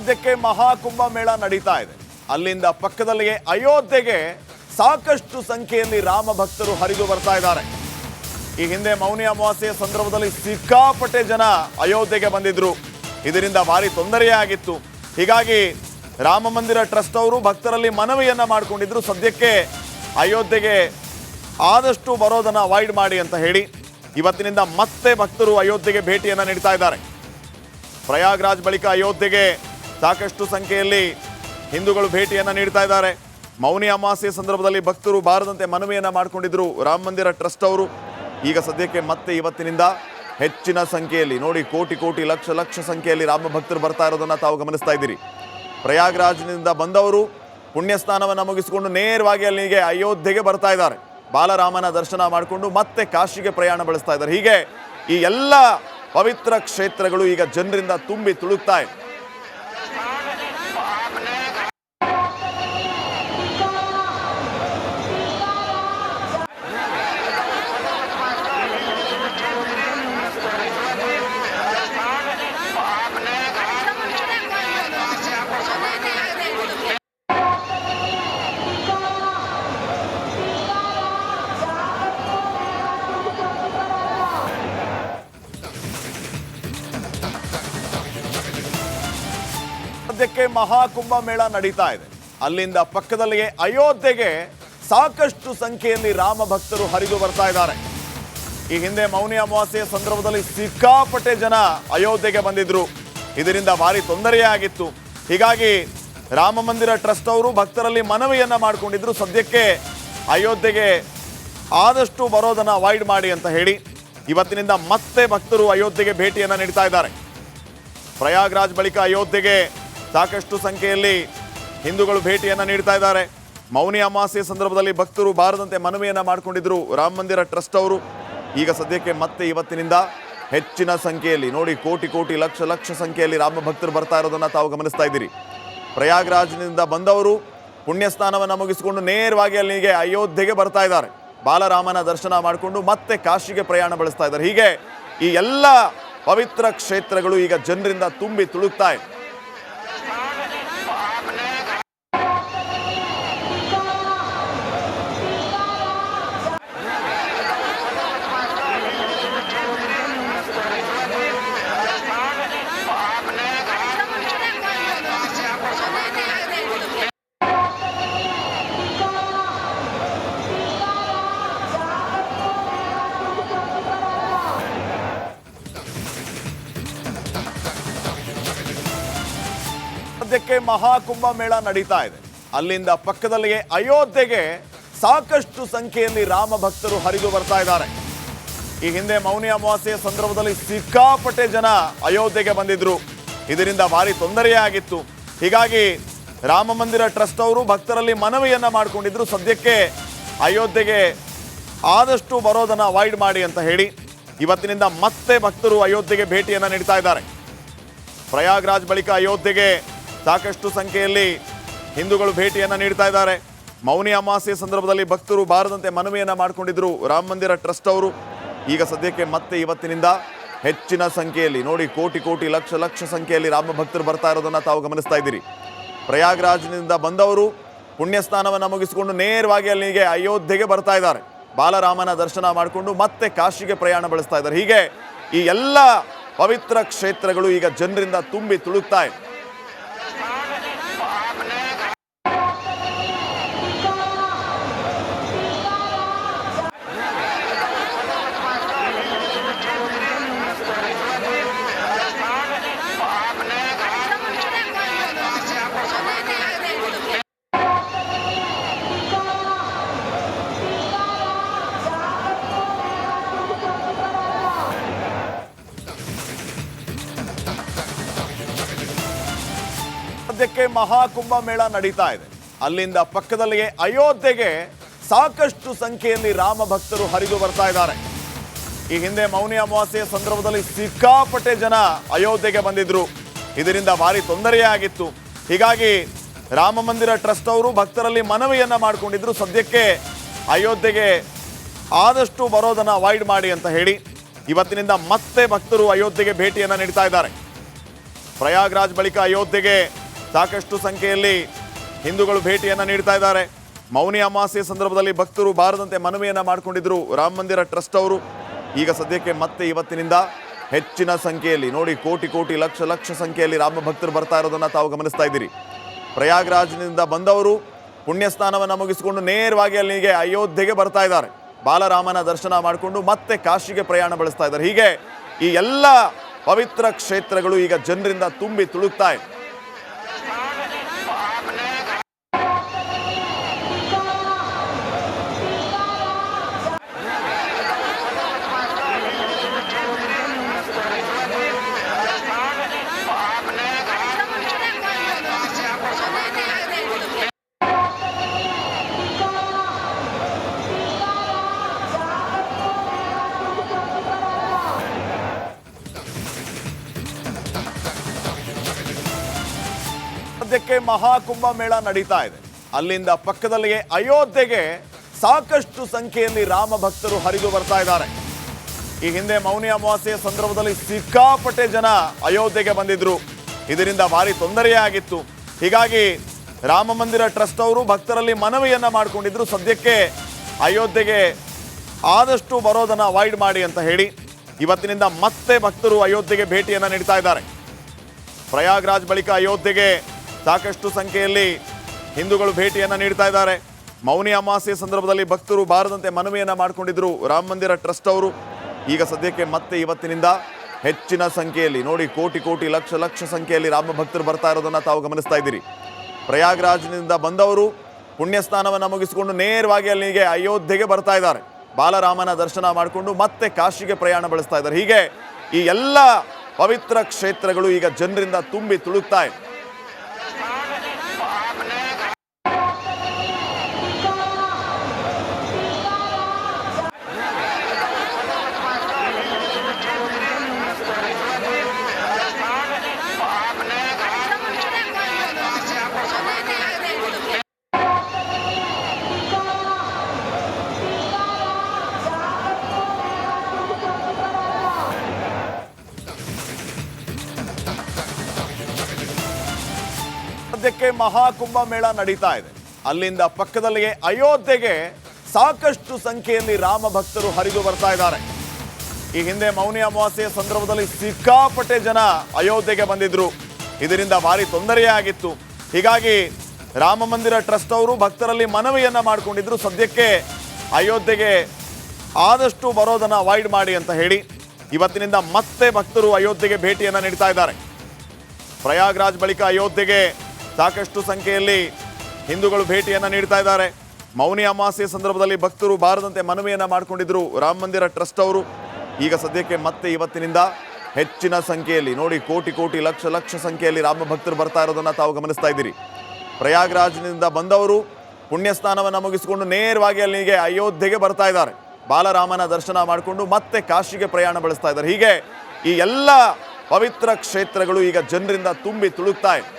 ಸದ್ಯಕ್ಕೆ ಮಹಾಕುಂಭ ಮೇಳ ನಡೀತಾ ಇದೆ. ಅಲ್ಲಿಂದ ಪಕ್ಕದಲ್ಲಿಯೇ ಅಯೋಧ್ಯೆಗೆ ಸಾಕಷ್ಟು ಸಂಖ್ಯೆಯಲ್ಲಿ ರಾಮ ಭಕ್ತರು ಹರಿದು ಬರ್ತಾ ಇದ್ದಾರೆ. ಈ ಹಿಂದೆ ಮೌನಿ ಅಮಾವಾಸ್ಯೆಯ ಸಂದರ್ಭದಲ್ಲಿ ಸಿಕ್ಕಾಪಟ್ಟೆ ಜನ ಅಯೋಧ್ಯೆಗೆ ಬಂದಿದ್ರು. ಇದರಿಂದ ಭಾರಿ ತೊಂದರೆಯಾಗಿತ್ತು. ಹೀಗಾಗಿ ರಾಮ ಮಂದಿರ ಟ್ರಸ್ಟ್ ಅವರು ಭಕ್ತರಲ್ಲಿ ಮನವಿಯನ್ನ ಮಾಡಿಕೊಂಡಿದ್ರು, ಸದ್ಯಕ್ಕೆ ಅಯೋಧ್ಯೆಗೆ ಆದಷ್ಟು ಬರೋದನ್ನ ಅವಾಯ್ಡ್ ಮಾಡಿ ಅಂತ ಹೇಳಿ ಇವತ್ತಿನಿಂದ ಮತ್ತೆ ಭಕ್ತರು ಅಯೋಧ್ಯೆಗೆ ಭೇಟಿಯನ್ನ ನೀಡ್ತಾ ಇದ್ದಾರೆ. ಪ್ರಯಾಗ್ರಾಜ್ ಬಳಿಕ ಅಯೋಧ್ಯೆಗೆ ಸಾಕಷ್ಟು ಸಂಖ್ಯೆಯಲ್ಲಿ ಹಿಂದೂಗಳು ಭೇಟಿಯನ್ನ ನೀಡ್ತಾ ಇದ್ದಾರೆ. ಮೌನಿ ಅಮಾವಾಸ್ಯೆ ಸಂದರ್ಭದಲ್ಲಿ ಭಕ್ತರು ಬಾರದಂತೆ ಮನವಿಯನ್ನ ಮಾಡಿಕೊಂಡಿದ್ರು ರಾಮ ಮಂದಿರ ಟ್ರಸ್ಟ್ ಅವರು. ಈಗ ಸದ್ಯಕ್ಕೆ ಮತ್ತೆ ಇವತ್ತಿನಿಂದ ಹೆಚ್ಚಿನ ಸಂಖ್ಯೆಯಲ್ಲಿ ನೋಡಿ, ಕೋಟಿ ಕೋಟಿ ಲಕ್ಷ ಲಕ್ಷ ಸಂಖ್ಯೆಯಲ್ಲಿ ರಾಮ ಭಕ್ತರು ಬರ್ತಾ ಇರೋದನ್ನ ತಾವು ಗಮನಿಸ್ತಾ ಇದ್ದೀರಿ. ಪ್ರಯಾಗ್ರಾಜ್ನಿಂದ ಬಂದವರು ಪುಣ್ಯ ಸ್ನಾನವನ್ನು ಮುಗಿಸಿಕೊಂಡು ನೇರವಾಗಿ ಅಲ್ಲಿಗೆ ಅಯೋಧ್ಯೆಗೆ ಬರ್ತಾ ಇದ್ದಾರೆ. ಬಾಲರಾಮನ ದರ್ಶನ ಮಾಡಿಕೊಂಡು ಮತ್ತೆ ಕಾಶಿಗೆ ಪ್ರಯಾಣ ಬೆಳೆಸ್ತಾ ಇದ್ದಾರೆ. ಹೀಗೆ ಈ ಎಲ್ಲ ಪವಿತ್ರ ಕ್ಷೇತ್ರಗಳು ಈಗ ಜನರಿಂದ ತುಂಬಿ ತುಳುಕ್ತಾ ಇದೆ. ಸದ್ಯಕ್ಕೆ ಮಹಾಕುಂಭ ಮೇಳ ನಡೀತಾ ಇದೆ. ಅಲ್ಲಿಂದ ಪಕ್ಕದಲ್ಲಿಯೇ ಅಯೋಧ್ಯೆಗೆ ಸಾಕಷ್ಟು ಸಂಖ್ಯೆಯಲ್ಲಿ ರಾಮ ಭಕ್ತರು ಹರಿದು ಬರ್ತಾ ಇದ್ದಾರೆ. ಈ ಹಿಂದೆ ಮೌನಿ ಅಮಾವಾಸ್ಯೆಯ ಸಂದರ್ಭದಲ್ಲಿ ಸಿಕ್ಕಾಪಟ್ಟೆ ಜನ ಅಯೋಧ್ಯೆಗೆ ಬಂದಿದ್ರು. ಇದರಿಂದ ಭಾರಿ ತೊಂದರೆಯಾಗಿತ್ತು. ಹೀಗಾಗಿ ರಾಮ ಮಂದಿರ ಟ್ರಸ್ಟ್ ಅವರು ಭಕ್ತರಲ್ಲಿ ಮನವಿಯನ್ನ ಮಾಡಿಕೊಂಡಿದ್ರು, ಸದ್ಯಕ್ಕೆ ಅಯೋಧ್ಯೆಗೆ ಆದಷ್ಟು ಬರೋದನ್ನ ಅವಾಯ್ಡ್ ಮಾಡಿ ಅಂತ ಹೇಳಿ ಇವತ್ತಿನಿಂದ ಮತ್ತೆ ಭಕ್ತರು ಅಯೋಧ್ಯೆಗೆ ಭೇಟಿಯನ್ನ ನೀಡ್ತಾ ಇದ್ದಾರೆ. ಪ್ರಯಾಗ್ರಾಜ್ ಬಳಿಕ ಅಯೋಧ್ಯೆಗೆ ಸಾಕಷ್ಟು ಸಂಖ್ಯೆಯಲ್ಲಿ ಹಿಂದೂಗಳು ಭೇಟಿಯನ್ನ ನೀಡ್ತಾ ಇದ್ದಾರೆ. ಮೌನಿ ಅಮಾವಾಸ್ಯೆ ಸಂದರ್ಭದಲ್ಲಿ ಭಕ್ತರು ಬಾರದಂತೆ ಮನವಿಯನ್ನ ಮಾಡಿಕೊಂಡಿದ್ರು ರಾಮ ಮಂದಿರ ಟ್ರಸ್ಟ್ ಅವರು. ಈಗ ಸದ್ಯಕ್ಕೆ ಮತ್ತೆ ಇವತ್ತಿನಿಂದ ಹೆಚ್ಚಿನ ಸಂಖ್ಯೆಯಲ್ಲಿ ನೋಡಿ, ಕೋಟಿ ಕೋಟಿ ಲಕ್ಷ ಲಕ್ಷ ಸಂಖ್ಯೆಯಲ್ಲಿ ರಾಮ ಭಕ್ತರು ಬರ್ತಾ ಇರೋದನ್ನ ತಾವು ಗಮನಿಸ್ತಾ ಇದ್ದೀರಿ. ಪ್ರಯಾಗ್ರಾಜ್ನಿಂದ ಬಂದವರು ಪುಣ್ಯ ಸ್ನಾನವನ್ನು ಮುಗಿಸಿಕೊಂಡು ನೇರವಾಗಿ ಅಲ್ಲಿಗೆ ಅಯೋಧ್ಯೆಗೆ ಬರ್ತಾ ಇದ್ದಾರೆ. ಬಾಲರಾಮನ ದರ್ಶನ ಮಾಡಿಕೊಂಡು ಮತ್ತೆ ಕಾಶಿಗೆ ಪ್ರಯಾಣ ಬೆಳೆಸ್ತಾ ಇದ್ದಾರೆ. ಹೀಗೆ ಈ ಎಲ್ಲ ಪವಿತ್ರ ಕ್ಷೇತ್ರಗಳು ಈಗ ಜನರಿಂದ ತುಂಬಿ ತುಳುಕ್ತಾ ಇದೆ. ಸದ್ಯಕ್ಕೆ ಮಹಾಕುಂಭ ಮೇಳ ನಡೀತಾ ಇದೆ. ಅಲ್ಲಿಂದ ಪಕ್ಕದಲ್ಲಿಯೇ ಅಯೋಧ್ಯೆಗೆ ಸಾಕಷ್ಟು ಸಂಖ್ಯೆಯಲ್ಲಿ ರಾಮ ಭಕ್ತರು ಹರಿದು ಬರ್ತಾ ಇದ್ದಾರೆ. ಈ ಹಿಂದೆ ಮೌನಿ ಅಮಾವಾಸ್ಯೆಯ ಸಂದರ್ಭದಲ್ಲಿ ಸಿಕ್ಕಾಪಟ್ಟೆ ಜನ ಅಯೋಧ್ಯೆಗೆ ಬಂದಿದ್ರು. ಇದರಿಂದ ಭಾರಿ ತೊಂದರೆಯಾಗಿತ್ತು. ಹೀಗಾಗಿ ರಾಮ ಮಂದಿರ ಟ್ರಸ್ಟ್ ಅವರು ಭಕ್ತರಲ್ಲಿ ಮನವಿಯನ್ನ ಮಾಡಿಕೊಂಡಿದ್ರು, ಸದ್ಯಕ್ಕೆ ಅಯೋಧ್ಯೆಗೆ ಆದಷ್ಟು ಬರೋದನ್ನ ಅವಾಯ್ಡ್ ಮಾಡಿ ಅಂತ ಹೇಳಿ ಇವತ್ತಿನಿಂದ ಮತ್ತೆ ಭಕ್ತರು ಅಯೋಧ್ಯೆಗೆ ಭೇಟಿಯನ್ನ ನೀಡ್ತಾ ಇದ್ದಾರೆ. ಪ್ರಯಾಗ್ರಾಜ್ ಬಳಿಕ ಅಯೋಧ್ಯೆಗೆ ಸಾಕಷ್ಟು ಸಂಖ್ಯೆಯಲ್ಲಿ ಹಿಂದೂಗಳು ಭೇಟಿಯನ್ನ ನೀಡ್ತಾ ಇದ್ದಾರೆ. ಮೌನಿ ಅಮಾವಾಸ್ಯೆ ಸಂದರ್ಭದಲ್ಲಿ ಭಕ್ತರು ಬಾರದಂತೆ ಮನವಿಯನ್ನ ಮಾಡಿಕೊಂಡಿದ್ರು ರಾಮ ಮಂದಿರ ಟ್ರಸ್ಟ್ ಅವರು. ಈಗ ಸದ್ಯಕ್ಕೆ ಮತ್ತೆ ಇವತ್ತಿನಿಂದ ಹೆಚ್ಚಿನ ಸಂಖ್ಯೆಯಲ್ಲಿ ನೋಡಿ, ಕೋಟಿ ಕೋಟಿ ಲಕ್ಷ ಲಕ್ಷ ಸಂಖ್ಯೆಯಲ್ಲಿ ರಾಮ ಭಕ್ತರು ಬರ್ತಾ ಇರೋದನ್ನ ತಾವು ಗಮನಿಸ್ತಾ ಇದ್ದೀರಿ. ಪ್ರಯಾಗ್ರಾಜ್ನಿಂದ ಬಂದವರು ಪುಣ್ಯ ಸ್ನಾನವನ್ನು ಮುಗಿಸಿಕೊಂಡು ನೇರವಾಗಿ ಅಲ್ಲಿಗೆ ಅಯೋಧ್ಯೆಗೆ ಬರ್ತಾ ಇದ್ದಾರೆ. ಬಾಲರಾಮನ ದರ್ಶನ ಮಾಡಿಕೊಂಡು ಮತ್ತೆ ಕಾಶಿಗೆ ಪ್ರಯಾಣ ಬೆಳೆಸ್ತಾ ಇದ್ದಾರೆ. ಹೀಗೆ ಈ ಎಲ್ಲ ಪವಿತ್ರ ಕ್ಷೇತ್ರಗಳು ಈಗ ಜನರಿಂದ ತುಂಬಿ ತುಳುಕ್ತಾ ಇದೆ. ಸದ್ಯಕ್ಕೆ ಮಹಾಕುಂಭ ಮೇಳ ನಡೀತಾ ಇದೆ. ಅಲ್ಲಿಂದ ಪಕ್ಕದಲ್ಲಿಯೇ ಅಯೋಧ್ಯೆಗೆ ಸಾಕಷ್ಟು ಸಂಖ್ಯೆಯಲ್ಲಿ ರಾಮ ಭಕ್ತರು ಹರಿದು ಬರ್ತಾ ಇದ್ದಾರೆ. ಈ ಹಿಂದೆ ಮೌನಿ ಅಮಾವಾಸ್ಯೆಯ ಸಂದರ್ಭದಲ್ಲಿ ಸಿಕ್ಕಾಪಟ್ಟೆ ಜನ ಅಯೋಧ್ಯೆಗೆ ಬಂದಿದ್ರು. ಇದರಿಂದ ಭಾರಿ ತೊಂದರೆಯಾಗಿತ್ತು. ಹೀಗಾಗಿ ರಾಮ ಮಂದಿರ ಟ್ರಸ್ಟ್ ಅವರು ಭಕ್ತರಲ್ಲಿ ಮನವಿಯನ್ನ ಮಾಡಿಕೊಂಡಿದ್ರು, ಸದ್ಯಕ್ಕೆ ಅಯೋಧ್ಯೆಗೆ ಆದಷ್ಟು ಬರೋದನ್ನ ಅವಾಯ್ಡ್ ಮಾಡಿ ಅಂತ ಹೇಳಿ ಇವತ್ತಿನಿಂದ ಮತ್ತೆ ಭಕ್ತರು ಅಯೋಧ್ಯೆಗೆ ಭೇಟಿಯನ್ನ ನೀಡ್ತಾ ಇದ್ದಾರೆ. ಪ್ರಯಾಗ್ರಾಜ್ ಬಳಿಕ ಅಯೋಧ್ಯೆಗೆ ಸಾಕಷ್ಟು ಸಂಖ್ಯೆಯಲ್ಲಿ ಹಿಂದೂಗಳು ಭೇಟಿಯನ್ನು ನೀಡ್ತಾ ಇದ್ದಾರೆ. ಮೌನಿ ಅಮಾವಾಸ್ಯೆ ಸಂದರ್ಭದಲ್ಲಿ ಭಕ್ತರು ಬಾರದಂತೆ ಮನವಿಯನ್ನು ಮಾಡಿಕೊಂಡಿದ್ರು ರಾಮ ಮಂದಿರ ಟ್ರಸ್ಟ್ ಅವರು. ಈಗ ಸದ್ಯಕ್ಕೆ ಮತ್ತೆ ಇವತ್ತಿನಿಂದ ಹೆಚ್ಚಿನ ಸಂಖ್ಯೆಯಲ್ಲಿ ನೋಡಿ ಕೋಟಿ ಕೋಟಿ ಲಕ್ಷ ಲಕ್ಷ ಸಂಖ್ಯೆಯಲ್ಲಿ ರಾಮ ಭಕ್ತರು ಬರ್ತಾ ಇರೋದನ್ನು ತಾವು ಗಮನಿಸ್ತಾ ಇದ್ದೀರಿ. ಪ್ರಯಾಗ್ರಾಜ್ನಿಂದ ಬಂದವರು ಪುಣ್ಯ ಸ್ನಾನವನ್ನು ಮುಗಿಸಿಕೊಂಡು ನೇರವಾಗಿ ಅಲ್ಲಿಗೆ ಅಯೋಧ್ಯೆಗೆ ಬರ್ತಾ ಇದ್ದಾರೆ. ಬಾಲರಾಮನ ದರ್ಶನ ಮಾಡಿಕೊಂಡು ಮತ್ತೆ ಕಾಶಿಗೆ ಪ್ರಯಾಣ ಬೆಳೆಸ್ತಾ ಇದ್ದಾರೆ. ಹೀಗೆ ಈ ಎಲ್ಲ ಪವಿತ್ರ ಕ್ಷೇತ್ರಗಳು ಈಗ ಜನರಿಂದ ತುಂಬಿ ತುಳುಕ್ತಾ ಇದೆ. ಸದ್ಯಕ್ಕೆ ಮಹಾಕುಂಭ ಮೇಳ ನಡೀತಾ ಇದೆ. ಅಲ್ಲಿಂದ ಪಕ್ಕದಲ್ಲಿಯೇ ಅಯೋಧ್ಯೆಗೆ ಸಾಕಷ್ಟು ಸಂಖ್ಯೆಯಲ್ಲಿ ರಾಮ ಭಕ್ತರು ಹರಿದು ಬರ್ತಾ ಇದ್ದಾರೆ. ಈ ಹಿಂದೆ ಮೌನಿ ಅಮಾವಾಸ್ಯೆಯ ಸಂದರ್ಭದಲ್ಲಿ ಸಿಕ್ಕಾಪಟ್ಟೆ ಜನ ಅಯೋಧ್ಯೆಗೆ ಬಂದಿದ್ರು. ಇದರಿಂದ ಭಾರಿ ತೊಂದರೆಯಾಗಿತ್ತು. ಹೀಗಾಗಿ ರಾಮ ಮಂದಿರ ಟ್ರಸ್ಟ್ ಅವರು ಭಕ್ತರಲ್ಲಿ ಮನವಿಯನ್ನ ಮಾಡಿಕೊಂಡಿದ್ರು, ಸದ್ಯಕ್ಕೆ ಅಯೋಧ್ಯೆಗೆ ಆದಷ್ಟು ಬರೋದನ್ನ ಅವಾಯ್ಡ್ ಮಾಡಿ ಅಂತ ಹೇಳಿ. ಇವತ್ತಿನಿಂದ ಮತ್ತೆ ಭಕ್ತರು ಅಯೋಧ್ಯೆಗೆ ಭೇಟಿಯನ್ನು ನೀಡ್ತಾ ಇದ್ದಾರೆ. ಪ್ರಯಾಗ್ರಾಜ್ ಬಳಿಕ ಅಯೋಧ್ಯೆಗೆ ಸಾಕಷ್ಟು ಸಂಖ್ಯೆಯಲ್ಲಿ ಹಿಂದೂಗಳು ಭೇಟಿಯನ್ನು ನೀಡ್ತಾ ಇದ್ದಾರೆ. ಮೌನಿ ಅಮಾವಾಸ್ಯೆ ಸಂದರ್ಭದಲ್ಲಿ ಭಕ್ತರು ಬಾರದಂತೆ ಮನವಿಯನ್ನು ಮಾಡಿಕೊಂಡಿದ್ರು ರಾಮ ಮಂದಿರ ಟ್ರಸ್ಟ್ ಅವರು. ಈಗ ಸದ್ಯಕ್ಕೆ ಮತ್ತೆ ಇವತ್ತಿನಿಂದ ಹೆಚ್ಚಿನ ಸಂಖ್ಯೆಯಲ್ಲಿ ನೋಡಿ ಕೋಟಿ ಕೋಟಿ ಲಕ್ಷ ಲಕ್ಷ ಸಂಖ್ಯೆಯಲ್ಲಿ ರಾಮ ಭಕ್ತರು ಬರ್ತಾ ಇರೋದನ್ನು ತಾವು ಗಮನಿಸ್ತಾ ಇದ್ದೀರಿ. ಪ್ರಯಾಗ್ರಾಜ್ನಿಂದ ಬಂದವರು ಪುಣ್ಯ ಸ್ನಾನವನ್ನು ಮುಗಿಸಿಕೊಂಡು ನೇರವಾಗಿ ಅಲ್ಲಿಗೆ ಅಯೋಧ್ಯೆಗೆ ಬರ್ತಾ ಇದ್ದಾರೆ. ಬಾಲರಾಮನ ದರ್ಶನ ಮಾಡಿಕೊಂಡು ಮತ್ತೆ ಕಾಶಿಗೆ ಪ್ರಯಾಣ ಬೆಳೆಸ್ತಾ ಇದ್ದಾರೆ. ಹೀಗೆ ಈ ಎಲ್ಲ ಪವಿತ್ರ ಕ್ಷೇತ್ರಗಳು ಈಗ ಜನರಿಂದ ತುಂಬಿ ತುಳುಕ್ತಾ ಇದೆ. ಸದ್ಯಕ್ಕೆ ಮಹಾಕುಂಭ ಮೇಳ ನಡೀತಾ ಇದೆ. ಅಲ್ಲಿಂದ ಪಕ್ಕದಲ್ಲಿಯೇ ಅಯೋಧ್ಯೆಗೆ ಸಾಕಷ್ಟು ಸಂಖ್ಯೆಯಲ್ಲಿ ರಾಮ ಭಕ್ತರು ಹರಿದು ಬರ್ತಾ ಇದ್ದಾರೆ. ಈ ಹಿಂದೆ ಮೌನಿ ಅಮಾವಾಸ್ಯೆಯ ಸಂದರ್ಭದಲ್ಲಿ ಸಿಕ್ಕಾಪಟ್ಟೆ ಜನ ಅಯೋಧ್ಯೆಗೆ ಬಂದಿದ್ರು. ಇದರಿಂದ ಭಾರಿ ತೊಂದರೆಯಾಗಿತ್ತು. ಹೀಗಾಗಿ ರಾಮ ಮಂದಿರ ಟ್ರಸ್ಟ್ ಅವರು ಭಕ್ತರಲ್ಲಿ ಮನವಿಯನ್ನ ಮಾಡಿಕೊಂಡಿದ್ರು, ಸದ್ಯಕ್ಕೆ ಅಯೋಧ್ಯೆಗೆ ಆದಷ್ಟು ಬರೋದನ್ನ ಅವಾಯ್ಡ್ ಮಾಡಿ ಅಂತ ಹೇಳಿ. ಇವತ್ತಿನಿಂದ ಮತ್ತೆ ಭಕ್ತರು ಅಯೋಧ್ಯೆಗೆ ಭೇಟಿಯನ್ನು ನೀಡ್ತಾ ಇದ್ದಾರೆ. ಪ್ರಯಾಗ್ರಾಜ್ ಬಳಿಕ ಅಯೋಧ್ಯೆಗೆ ಸಾಕಷ್ಟು ಸಂಖ್ಯೆಯಲ್ಲಿ ಹಿಂದೂಗಳು ಭೇಟಿಯನ್ನು ನೀಡ್ತಾ ಇದ್ದಾರೆ. ಮೌನಿ ಅಮಾವಾಸ್ಯೆ ಸಂದರ್ಭದಲ್ಲಿ ಭಕ್ತರು ಬಾರದಂತೆ ಮನವಿಯನ್ನು ಮಾಡಿಕೊಂಡಿದ್ರು ರಾಮ ಮಂದಿರ ಟ್ರಸ್ಟ್ ಅವರು. ಈಗ ಸದ್ಯಕ್ಕೆ ಮತ್ತೆ ಇವತ್ತಿನಿಂದ ಹೆಚ್ಚಿನ ಸಂಖ್ಯೆಯಲ್ಲಿ ನೋಡಿ ಕೋಟಿ ಕೋಟಿ ಲಕ್ಷ ಲಕ್ಷ ಸಂಖ್ಯೆಯಲ್ಲಿ ರಾಮ ಭಕ್ತರು ಬರ್ತಾ ಇರೋದನ್ನು ತಾವು ಗಮನಿಸ್ತಾ ಇದ್ದೀರಿ. ಪ್ರಯಾಗ್ರಾಜ್ನಿಂದ ಬಂದವರು ಪುಣ್ಯ ಸ್ನಾನವನ್ನು ಮುಗಿಸಿಕೊಂಡು ನೇರವಾಗಿ ಅಲ್ಲಿಗೆ ಅಯೋಧ್ಯೆಗೆ ಬರ್ತಾ ಇದ್ದಾರೆ. ಬಾಲರಾಮನ ದರ್ಶನ ಮಾಡಿಕೊಂಡು ಮತ್ತೆ ಕಾಶಿಗೆ ಪ್ರಯಾಣ ಬೆಳೆಸ್ತಾ ಇದ್ದಾರೆ. ಹೀಗೆ ಈ ಎಲ್ಲ ಪವಿತ್ರ ಕ್ಷೇತ್ರಗಳು ಈಗ ಜನರಿಂದ ತುಂಬಿ ತುಳುಕ್ತಾ ಇದೆ.